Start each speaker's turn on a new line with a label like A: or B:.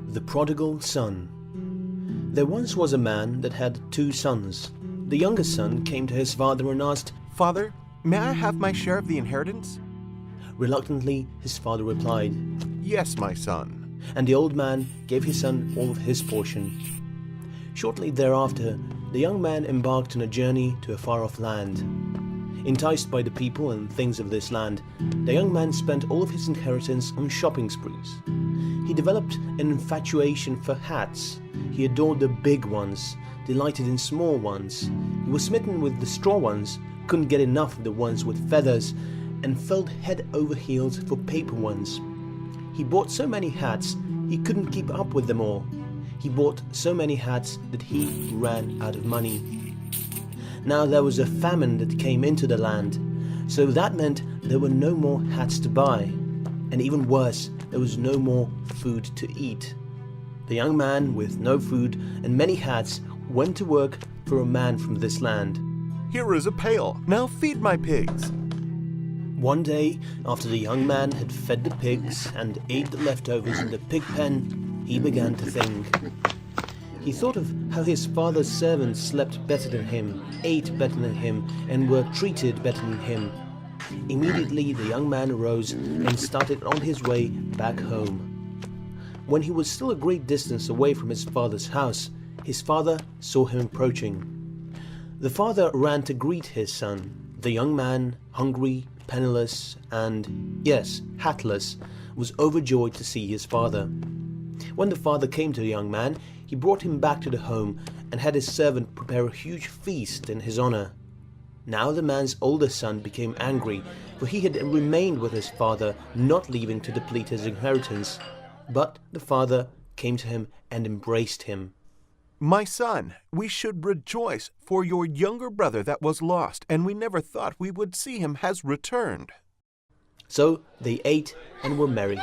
A: The Prodigal Son. There once was a man that had 2 sons. The youngest son came to his father and asked,
B: "Father, may I have my share of the inheritance?"
A: Reluctantly, his father replied,
B: "Yes, my son."
A: and the old man gave his son all of his portion. Shortly thereafter, the young man embarked on a journey to a far-off land. Enticed by the people and things of this land, the young man spent all of his inheritance on shopping sprees. He developed an infatuation for hats. He adored the big ones, delighted in small ones. He was smitten with the straw ones, couldn't get enough of the ones with feathers, and fell head over heels for paper ones. He bought so many hats, he couldn't keep up with them all. He bought so many hats that he ran out of money. Now there was a famine that came into the land, so that meant there were no more hats to buy. And even worse, there was no more food to eat. The young man, with no food and many hats, went to work for a man from this land.
B: "Here is a pail. Now feed my pigs."
A: One day, after the young man had fed the pigs and ate the leftovers in the pig pen, he began to think. He thought of how his father's servants slept better than him, ate better than him, and were treated better than him. Immediately, the young man arose and started on his way back home. When he was still a great distance away from his father's house, his father saw him approaching. The father ran to greet his son. The young man, hungry, penniless, and, yes, hatless, was overjoyed to see his father. When the father came to the young man, he brought him back to the home and had his servant prepare a huge feast in his honor. Now the man's older son became angry, for he had remained with his father, not leaving to deplete his inheritance. But the father came to him and embraced him.
B: "My son, we should rejoice, for your younger brother that was lost, and we never thought we would see him, has returned."
A: So they ate and were merry.